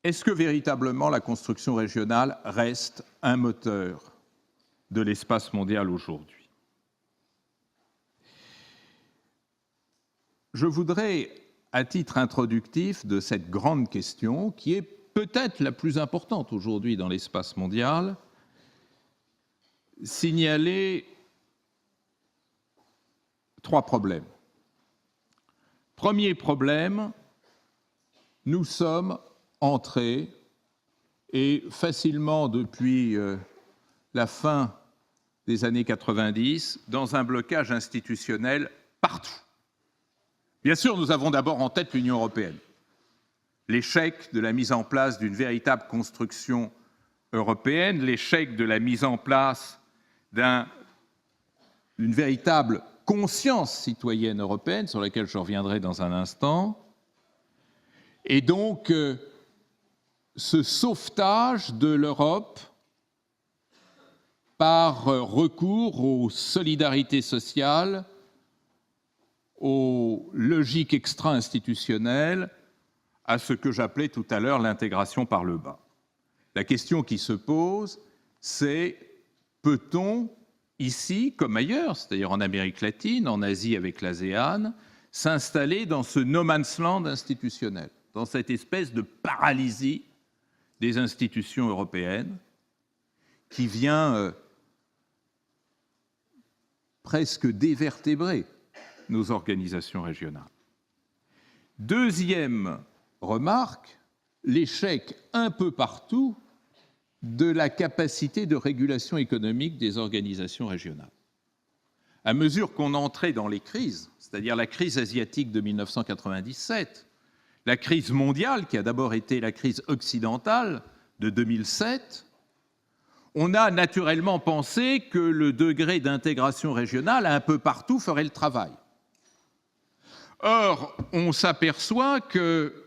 est-ce que véritablement la construction régionale reste un moteur de l'espace mondial aujourd'hui? Je voudrais, à titre introductif de cette grande question, qui est peut-être la plus importante aujourd'hui dans l'espace mondial, signaler 3 problèmes. Premier problème, nous sommes entrés, et facilement depuis la fin des années 90, dans un blocage institutionnel partout. Bien sûr, nous avons d'abord en tête l'Union européenne. L'échec de la mise en place d'une véritable construction européenne, l'échec de la mise en place d'une véritable conscience citoyenne européenne, sur laquelle je reviendrai dans un instant, et donc ce sauvetage de l'Europe par recours aux solidarités sociales, aux logiques extra-institutionnelles, à ce que j'appelais tout à l'heure l'intégration par le bas. La question qui se pose, c'est peut-on, ici comme ailleurs, c'est-à-dire en Amérique latine, en Asie avec l'ASEAN, s'installer dans ce no man's land institutionnel, dans cette espèce de paralysie des institutions européennes qui vient presque dévertébrer nos organisations régionales. Deuxième remarque, l'échec un peu partout de la capacité de régulation économique des organisations régionales. À mesure qu'on entrait dans les crises, c'est-à-dire la crise asiatique de 1997, la crise mondiale, qui a d'abord été la crise occidentale de 2007, on a naturellement pensé que le degré d'intégration régionale un peu partout ferait le travail. Or, on s'aperçoit que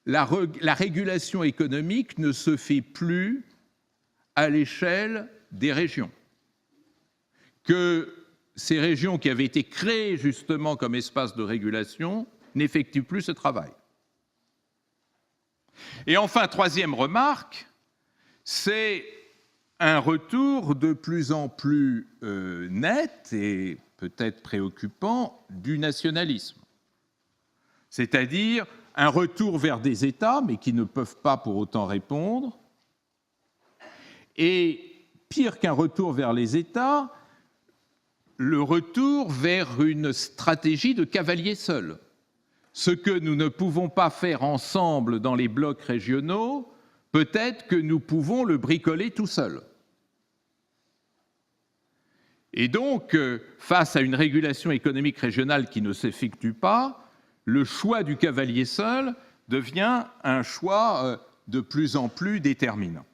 la régulation économique ne se fait plus à l'échelle des régions, que ces régions qui avaient été créées justement comme espace de régulation n'effectuent plus ce travail. Et enfin, troisième remarque, c'est un retour de plus en plus net et peut-être préoccupant du nationalisme, c'est-à-dire un retour vers des États, mais qui ne peuvent pas pour autant répondre, et pire qu'un retour vers les États, le retour vers une stratégie de cavalier seul. Ce que nous ne pouvons pas faire ensemble dans les blocs régionaux, peut-être que nous pouvons le bricoler tout seul. Et donc, face à une régulation économique régionale qui ne s'effectue pas, le choix du cavalier seul devient un choix de plus en plus déterminant.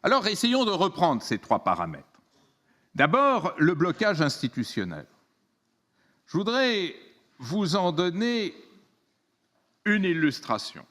Alors, essayons de reprendre ces 3 paramètres. D'abord, le blocage institutionnel. Je voudrais vous en donner une illustration,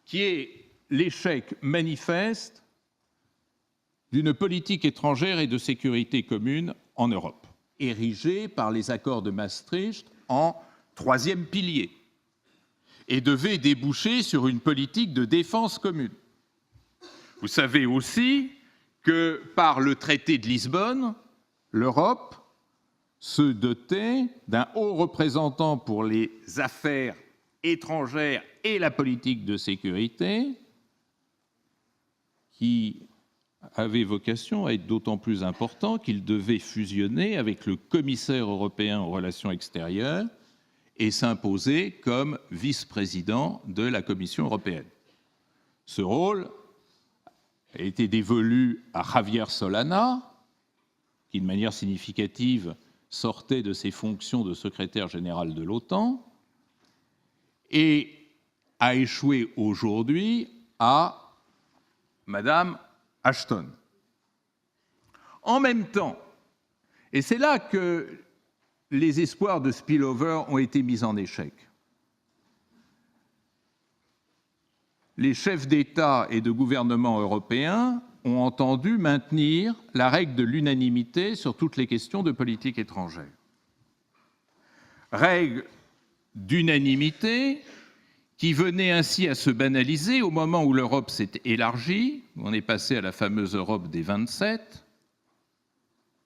qui est l'échec manifeste d'une politique étrangère et de sécurité commune en Europe, érigée par les accords de Maastricht en 3e pilier, et devait déboucher sur une politique de défense commune. Vous savez aussi que par le traité de Lisbonne, l'Europe se dotait d'un haut représentant pour les affaires étrangères et la politique de sécurité, qui avait vocation à être d'autant plus important qu'il devait fusionner avec le commissaire européen aux relations extérieures et s'imposer comme vice-président de la Commission européenne. Ce rôle a été dévolu à Javier Solana, qui de manière significative sortait de ses fonctions de secrétaire général de l'OTAN, et a échoué aujourd'hui à Madame Ashton. En même temps, et c'est là que les espoirs de spillover ont été mis en échec, les chefs d'État et de gouvernement européens ont entendu maintenir la règle de l'unanimité sur toutes les questions de politique étrangère. Règle d'unanimité qui venait ainsi à se banaliser au moment où l'Europe s'est élargie. On est passé à la fameuse Europe des 27,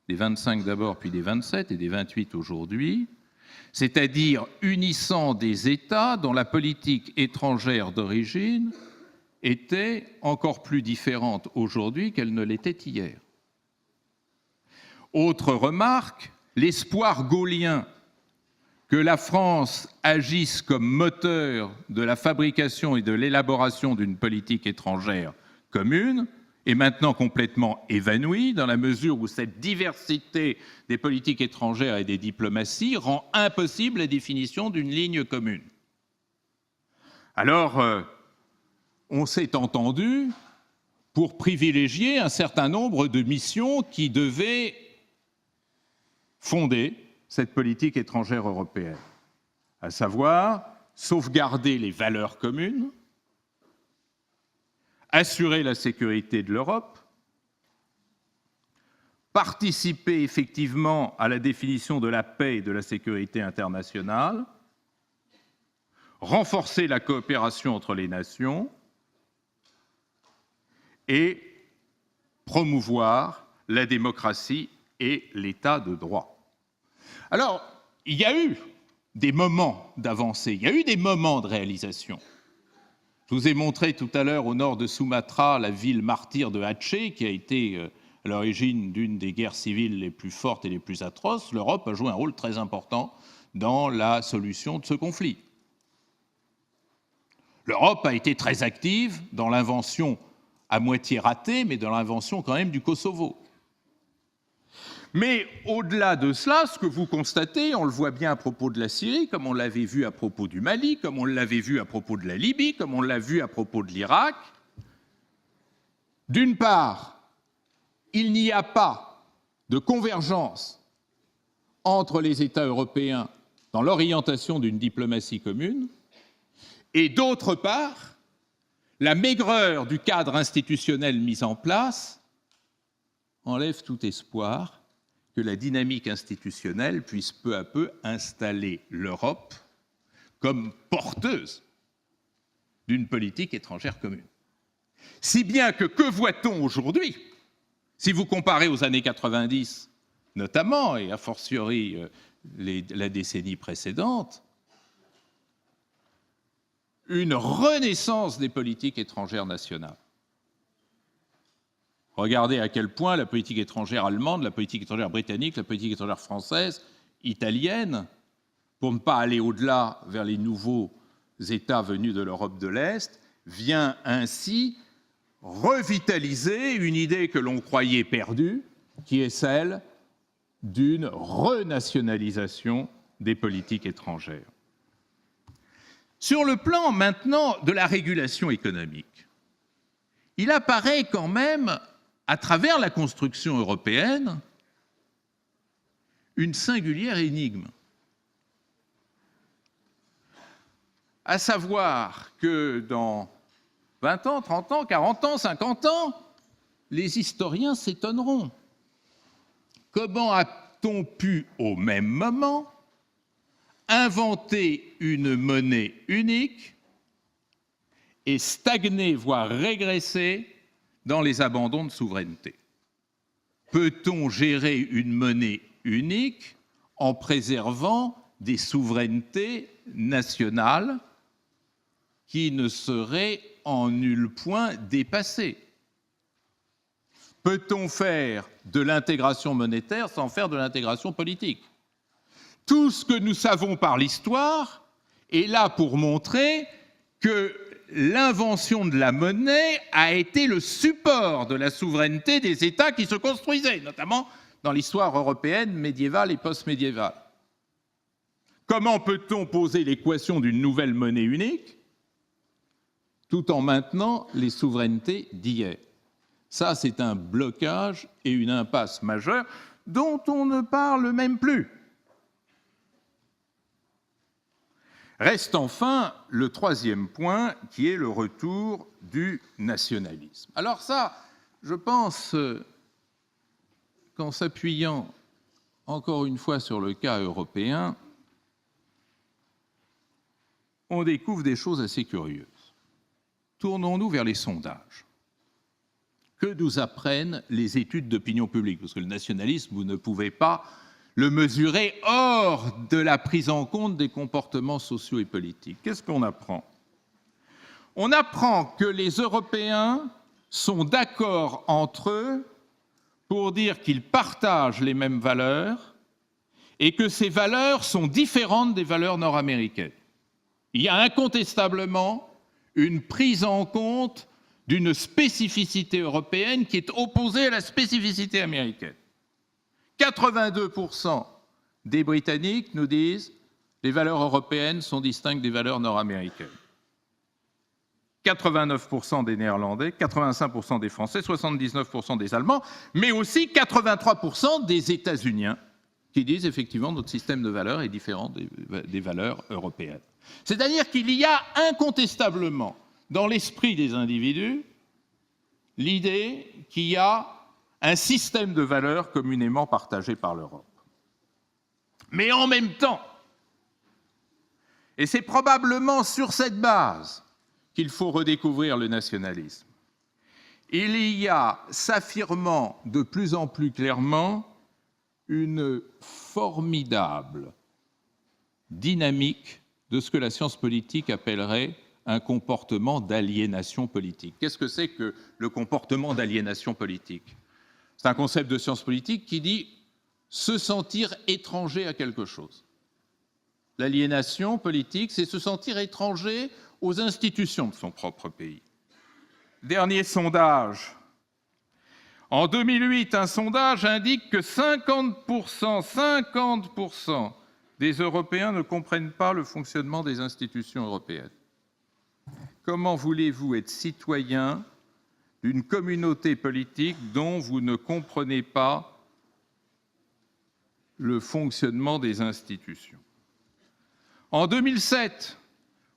des 25 d'abord, puis des 27 et des 28 aujourd'hui, c'est-à-dire unissant des États dont la politique étrangère d'origine était encore plus différente aujourd'hui qu'elle ne l'était hier. Autre remarque, l'espoir gaullien que la France agisse comme moteur de la fabrication et de l'élaboration d'une politique étrangère commune est maintenant complètement évanoui dans la mesure où cette diversité des politiques étrangères et des diplomaties rend impossible la définition d'une ligne commune. Alors, on s'est entendu pour privilégier un certain nombre de missions qui devaient fonder cette politique étrangère européenne, à savoir sauvegarder les valeurs communes, assurer la sécurité de l'Europe, participer effectivement à la définition de la paix et de la sécurité internationale, renforcer la coopération entre les nations et promouvoir la démocratie et l'état de droit. Alors, il y a eu des moments d'avancée, il y a eu des moments de réalisation. Je vous ai montré tout à l'heure au nord de Sumatra la ville martyre de Aceh, qui a été à l'origine d'une des guerres civiles les plus fortes et les plus atroces. L'Europe a joué un rôle très important dans la solution de ce conflit. L'Europe a été très active dans l'invention à moitié ratée, mais dans l'invention quand même du Kosovo. Mais au-delà de cela, ce que vous constatez, on le voit bien à propos de la Syrie, comme on l'avait vu à propos du Mali, comme on l'avait vu à propos de la Libye, comme on l'a vu à propos de l'Irak. D'une part, il n'y a pas de convergence entre les États européens dans l'orientation d'une diplomatie commune, et d'autre part, la maigreur du cadre institutionnel mis en place enlève tout espoir que la dynamique institutionnelle puisse peu à peu installer l'Europe comme porteuse d'une politique étrangère commune. Si bien que voit-on aujourd'hui, si vous comparez aux années 90 notamment, et a fortiori la décennie précédente, une renaissance des politiques étrangères nationales. Regardez à quel point la politique étrangère allemande, la politique étrangère britannique, la politique étrangère française, italienne, pour ne pas aller au-delà vers les nouveaux États venus de l'Europe de l'Est, vient ainsi revitaliser une idée que l'on croyait perdue, qui est celle d'une renationalisation des politiques étrangères. Sur le plan maintenant de la régulation économique, il apparaît quand même, à travers la construction européenne, une singulière énigme. À savoir que dans 20 ans, 30 ans, 40 ans, 50 ans, les historiens s'étonneront. Comment a-t-on pu, au même moment, inventer une monnaie unique et stagner, voire régresser dans les abandons de souveraineté? Peut-on gérer une monnaie unique en préservant des souverainetés nationales qui ne seraient en nul point dépassées? Peut-on faire de l'intégration monétaire sans faire de l'intégration politique? Tout ce que nous savons par l'histoire est là pour montrer que l'invention de la monnaie a été le support de la souveraineté des États qui se construisaient, notamment dans l'histoire européenne médiévale et post-médiévale. Comment peut-on poser l'équation d'une nouvelle monnaie unique tout en maintenant les souverainetés d'hier? Ça, c'est un blocage et une impasse majeure dont on ne parle même plus. Reste enfin le troisième point, qui est le retour du nationalisme. Alors ça, je pense qu'en s'appuyant encore une fois sur le cas européen, on découvre des choses assez curieuses. Tournons-nous vers les sondages. Que nous apprennent les études d'opinion publique? Parce que le nationalisme, vous ne pouvez pas le mesurer hors de la prise en compte des comportements sociaux et politiques. Qu'est-ce qu'on apprend? On apprend que les Européens sont d'accord entre eux pour dire qu'ils partagent les mêmes valeurs et que ces valeurs sont différentes des valeurs nord-américaines. Il y a incontestablement une prise en compte d'une spécificité européenne qui est opposée à la spécificité américaine. 82% des Britanniques nous disent que les valeurs européennes sont distinctes des valeurs nord-américaines. 89% des Néerlandais, 85% des Français, 79% des Allemands, mais aussi 83% des États-Uniens qui disent effectivement que notre système de valeurs est différent des valeurs européennes. C'est-à-dire qu'il y a incontestablement dans l'esprit des individus l'idée qu'il y a un système de valeurs communément partagé par l'Europe. Mais en même temps, et c'est probablement sur cette base qu'il faut redécouvrir le nationalisme, il y a, s'affirmant de plus en plus clairement, une formidable dynamique de ce que la science politique appellerait un comportement d'aliénation politique. Qu'est-ce que c'est que le comportement d'aliénation politique? C'est un concept de science politique qui dit se sentir étranger à quelque chose. L'aliénation politique, c'est se sentir étranger aux institutions de son propre pays. Dernier sondage. En 2008, un sondage indique que 50% des Européens ne comprennent pas le fonctionnement des institutions européennes. Comment voulez-vous être citoyen d'une communauté politique dont vous ne comprenez pas le fonctionnement des institutions? En 2007,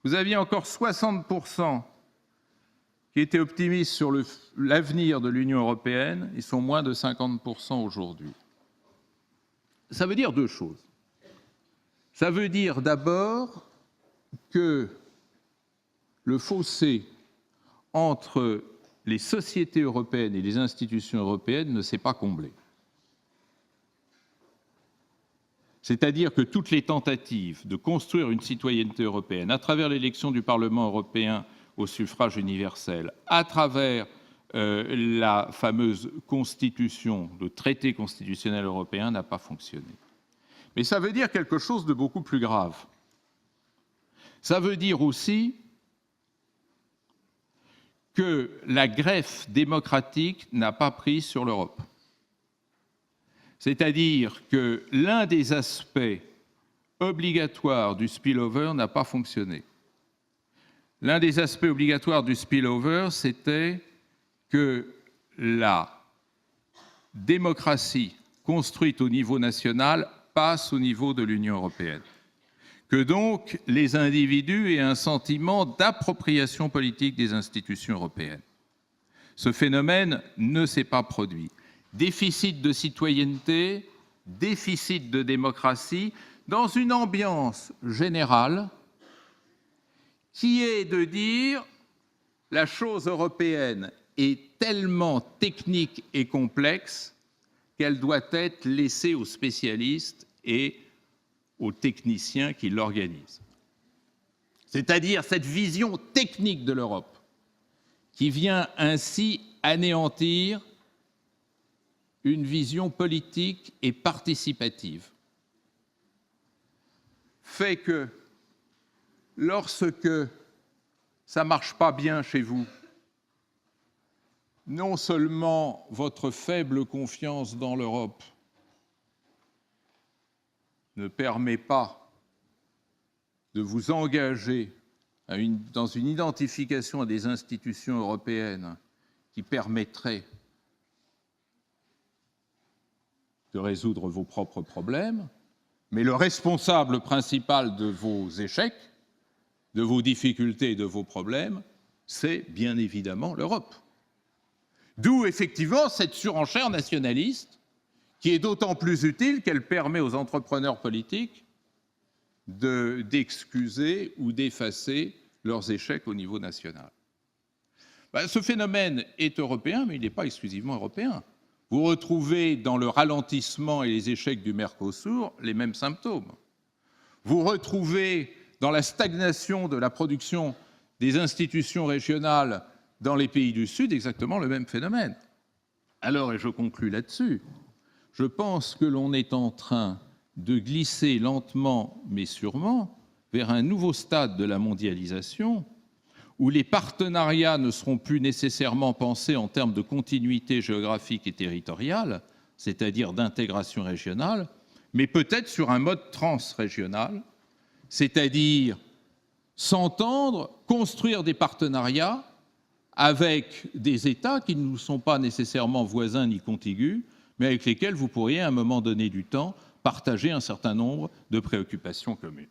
vous aviez encore 60% qui étaient optimistes sur l'avenir de l'Union européenne. Ils sont moins de 50% aujourd'hui. Ça veut dire deux choses. Ça veut dire d'abord que le fossé entre les sociétés européennes et les institutions européennes ne s'est pas comblé. C'est-à-dire que toutes les tentatives de construire une citoyenneté européenne à travers l'élection du Parlement européen au suffrage universel, à travers la fameuse constitution, le traité constitutionnel européen, n'a pas fonctionné. Mais ça veut dire quelque chose de beaucoup plus grave. Ça veut dire aussi que la greffe démocratique n'a pas pris sur l'Europe. C'est-à-dire que l'un des aspects obligatoires du spillover n'a pas fonctionné. L'un des aspects obligatoires du spillover, c'était que la démocratie construite au niveau national passe au niveau de l'Union européenne. Que donc les individus aient un sentiment d'appropriation politique des institutions européennes. Ce phénomène ne s'est pas produit. Déficit de citoyenneté, déficit de démocratie, dans une ambiance générale qui est de dire la chose européenne est tellement technique et complexe qu'elle doit être laissée aux spécialistes et aux techniciens qui l'organisent. C'est-à-dire cette vision technique de l'Europe qui vient ainsi anéantir une vision politique et participative, fait que lorsque ça ne marche pas bien chez vous, non seulement votre faible confiance dans l'Europe ne permet pas de vous engager dans une identification des institutions européennes qui permettrait de résoudre vos propres problèmes, mais le responsable principal de vos échecs, de vos difficultés et de vos problèmes, c'est bien évidemment l'Europe. D'où effectivement cette surenchère nationaliste qui est d'autant plus utile qu'elle permet aux entrepreneurs politiques d'excuser ou d'effacer leurs échecs au niveau national. Ce phénomène est européen, mais il n'est pas exclusivement européen. Vous retrouvez dans le ralentissement et les échecs du Mercosur les mêmes symptômes. Vous retrouvez dans la stagnation de la production des institutions régionales dans les pays du Sud exactement le même phénomène. Alors, et je conclus là-dessus, je pense que l'on est en train de glisser lentement mais sûrement vers un nouveau stade de la mondialisation où les partenariats ne seront plus nécessairement pensés en termes de continuité géographique et territoriale, c'est-à-dire d'intégration régionale, mais peut-être sur un mode transrégional, c'est-à-dire s'entendre, construire des partenariats avec des États qui ne nous sont pas nécessairement voisins ni contigus, mais avec lesquels vous pourriez, à un moment donné du temps, partager un certain nombre de préoccupations communes.